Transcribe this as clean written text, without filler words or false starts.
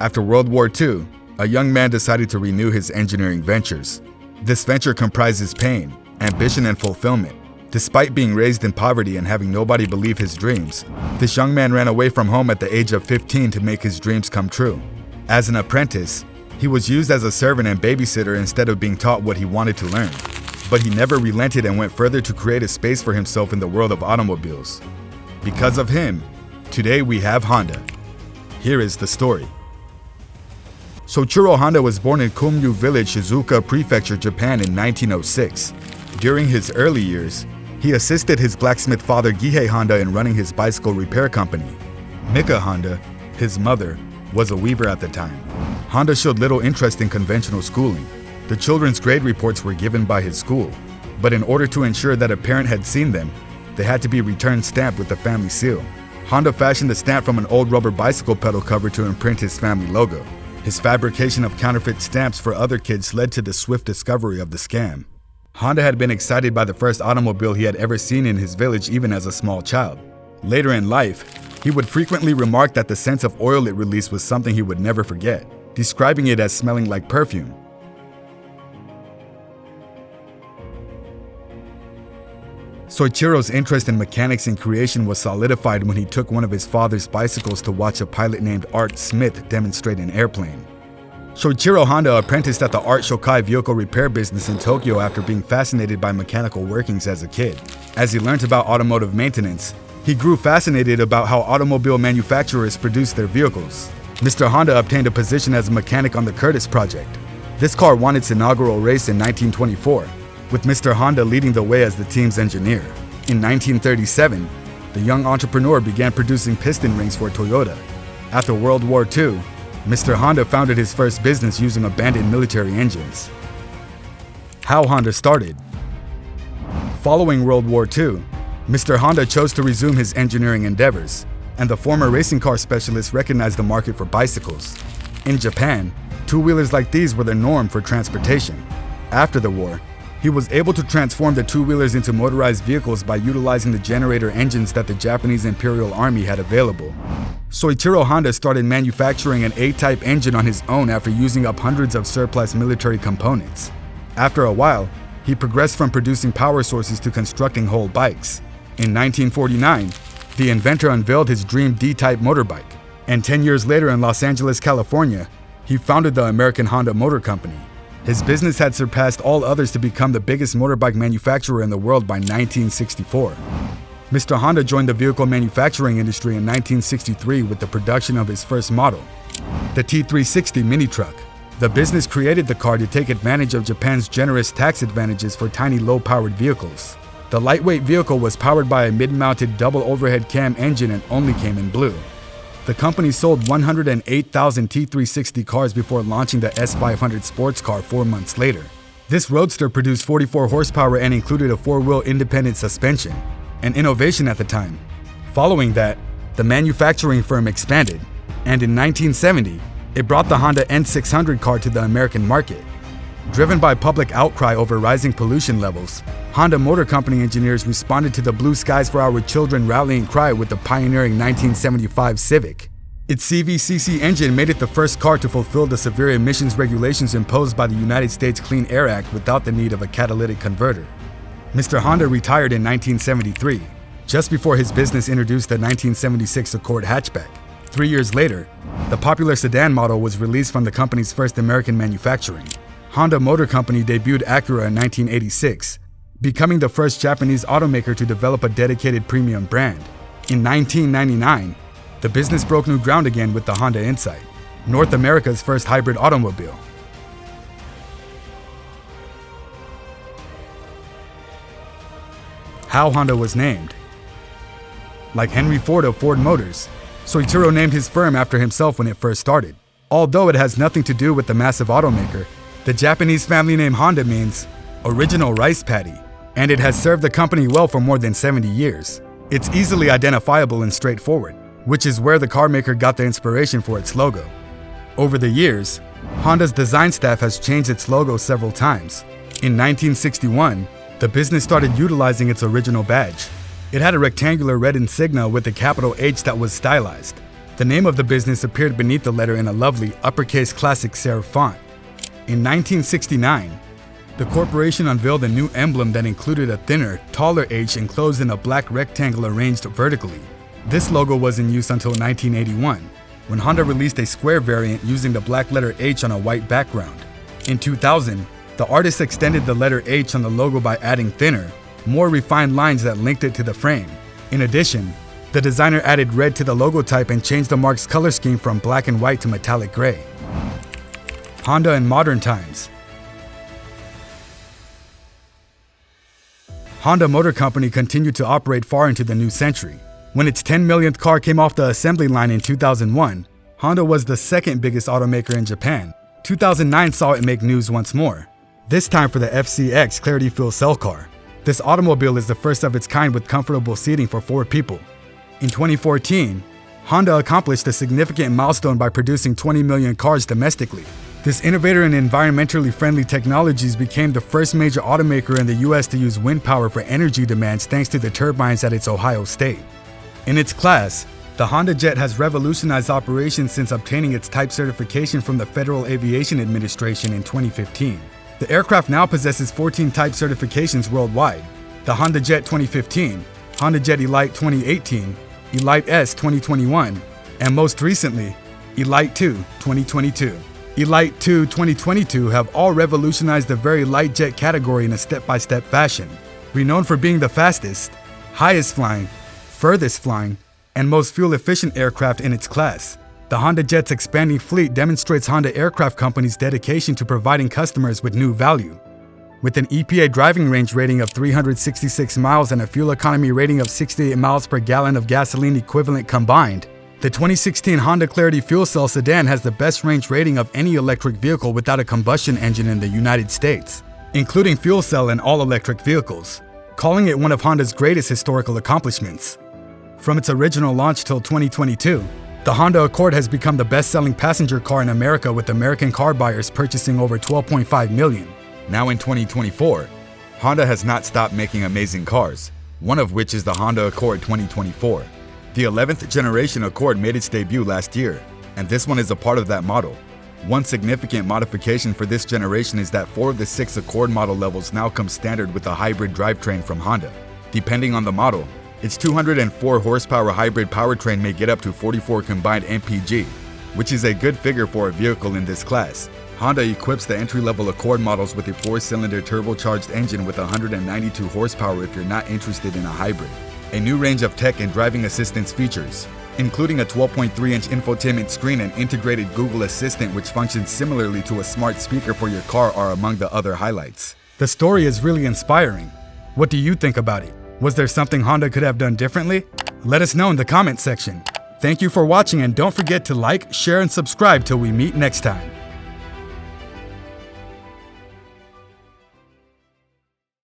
After World War II, a young man decided to renew his engineering ventures. This venture comprises pain, ambition, and fulfillment. Despite being raised in poverty and having nobody believe his dreams, this young man ran away from home at the age of 15 to make his dreams come true. As an apprentice, he was used as a servant and babysitter instead of being taught what he wanted to learn. But he never relented and went further to create a space for himself in the world of automobiles. Because of him, today we have Honda. Here is the story. Soichiro Honda was born in Kumyu Village, Shizuoka Prefecture, Japan in 1906. During his early years, he assisted his blacksmith father Gihei Honda in running his bicycle repair company. Mika Honda, his mother, was a weaver at the time. Honda showed little interest in conventional schooling. The children's grade reports were given by his school, but in order to ensure that a parent had seen them, they had to be returned stamped with the family seal. Honda fashioned the stamp from an old rubber bicycle pedal cover to imprint his family logo. His fabrication of counterfeit stamps for other kids led to the swift discovery of the scam. Honda had been excited by the first automobile he had ever seen in his village even as a small child. Later in life, he would frequently remark that the scent of oil it released was something he would never forget, describing it as smelling like perfume. Soichiro's interest in mechanics and creation was solidified when he took one of his father's bicycles to watch a pilot named Art Smith demonstrate an airplane. Soichiro Honda apprenticed at the Art Shokai vehicle repair business in Tokyo after being fascinated by mechanical workings as a kid. As he learned about automotive maintenance, he grew fascinated about how automobile manufacturers produce their vehicles. Mr. Honda obtained a position as a mechanic on the Curtiss project. This car won its inaugural race in 1924, with Mr. Honda leading the way as the team's engineer. In 1937, the young entrepreneur began producing piston rings for Toyota. After World War II, Mr. Honda founded his first business using abandoned military engines. How Honda started. Following World War II, Mr. Honda chose to resume his engineering endeavors, and the former racing car specialist recognized the market for bicycles. In Japan, two-wheelers like these were the norm for transportation. After the war, he was able to transform the two-wheelers into motorized vehicles by utilizing the generator engines that the Japanese Imperial Army had available. Soichiro Honda started manufacturing an A-type engine on his own after using up hundreds of surplus military components. After a while, he progressed from producing power sources to constructing whole bikes. In 1949, the inventor unveiled his dream D-type motorbike, and 10 years later in Los Angeles, California, he founded the American Honda Motor Company. His business had surpassed all others to become the biggest motorbike manufacturer in the world by 1964. Mr. Honda joined the vehicle manufacturing industry in 1963 with the production of his first model, the T360 mini truck. The business created the car to take advantage of Japan's generous tax advantages for tiny low-powered vehicles. The lightweight vehicle was powered by a mid-mounted double overhead cam engine and only came in blue. The company sold 108,000 T360 cars before launching the S500 sports car 4 months later. This roadster produced 44 horsepower and included a 4-wheel independent suspension, an innovation at the time. Following that, the manufacturing firm expanded, and in 1970, it brought the Honda N600 car to the American market. Driven by public outcry over rising pollution levels, Honda Motor Company engineers responded to the Blue Skies for Our Children rallying cry with the pioneering 1975 Civic. Its CVCC engine made it the first car to fulfill the severe emissions regulations imposed by the United States Clean Air Act without the need of a catalytic converter. Mr. Honda retired in 1973, just before his business introduced the 1976 Accord hatchback. 3 years later, the popular sedan model was released from the company's first American manufacturing. Honda Motor Company debuted Acura in 1986, becoming the first Japanese automaker to develop a dedicated premium brand. In 1999, the business broke new ground again with the Honda Insight, North America's first hybrid automobile. How Honda was named. Like Henry Ford of Ford Motors, Soichiro named his firm after himself when it first started. Although it has nothing to do with the massive automaker, the Japanese family name Honda means original rice paddy, and it has served the company well for more than 70 years. It's easily identifiable and straightforward, which is where the carmaker got the inspiration for its logo. Over the years, Honda's design staff has changed its logo several times. In 1961, the business started utilizing its original badge. It had a rectangular red insignia with a capital H that was stylized. The name of the business appeared beneath the letter in a lovely, uppercase classic serif font. In 1969, the corporation unveiled a new emblem that included a thinner, taller H enclosed in a black rectangle arranged vertically. This logo was in use until 1981, when Honda released a square variant using the black letter H on a white background. In 2000, the artist extended the letter H on the logo by adding thinner, more refined lines that linked it to the frame. In addition, the designer added red to the logo type and changed the marque's color scheme from black and white to metallic gray. Honda in modern times. Honda Motor Company continued to operate far into the new century. When its 10 millionth car came off the assembly line in 2001, Honda was the second biggest automaker in Japan. 2009 saw it make news once more, this time for the FCX Clarity Fuel Cell car. This automobile is the first of its kind with comfortable seating for 4 people. In 2014, Honda accomplished a significant milestone by producing 20 million cars domestically. This innovator in environmentally friendly technologies became the first major automaker in the US to use wind power for energy demands thanks to the turbines at its Ohio state. In its class, the Honda Jet has revolutionized operations since obtaining its type certification from the Federal Aviation Administration in 2015. The aircraft now possesses 14 type certifications worldwide: the Honda Jet 2015, Honda Jet Elite 2018, Elite S 2021, and most recently, Elite 2 2022. Elite 2 2022 have all revolutionized the very light jet category in a step-by-step fashion. Renowned for being the fastest, highest flying, furthest flying, and most fuel-efficient aircraft in its class, the Honda Jet's expanding fleet demonstrates Honda Aircraft Company's dedication to providing customers with new value. With an EPA driving range rating of 366 miles and a fuel economy rating of 68 miles per gallon of gasoline equivalent combined, the 2016 Honda Clarity Fuel Cell sedan has the best range rating of any electric vehicle without a combustion engine in the United States, including fuel cell in all electric vehicles, calling it one of Honda's greatest historical accomplishments. From its original launch till 2022, the Honda Accord has become the best-selling passenger car in America, with American car buyers purchasing over 12.5 million. Now in 2024, Honda has not stopped making amazing cars, one of which is the Honda Accord 2024. The 11th generation Accord made its debut last year, and this one is a part of that model. One significant modification for this generation is that 4 of the 6 Accord model levels now come standard with a hybrid drivetrain from Honda. Depending on the model, its 204 horsepower hybrid powertrain may get up to 44 combined mpg, which is a good figure for a vehicle in this class. Honda equips the entry-level Accord models with a 4-cylinder turbocharged engine with 192 horsepower if you're not interested in a hybrid. A new range of tech and driving assistance features, including a 12.3-inch infotainment screen and integrated Google Assistant, which functions similarly to a smart speaker for your car, are among the other highlights. The story is really inspiring. What do you think about it? Was there something Honda could have done differently? Let us know in the comment section. Thank you for watching, and don't forget to like, share, and subscribe till we meet next time.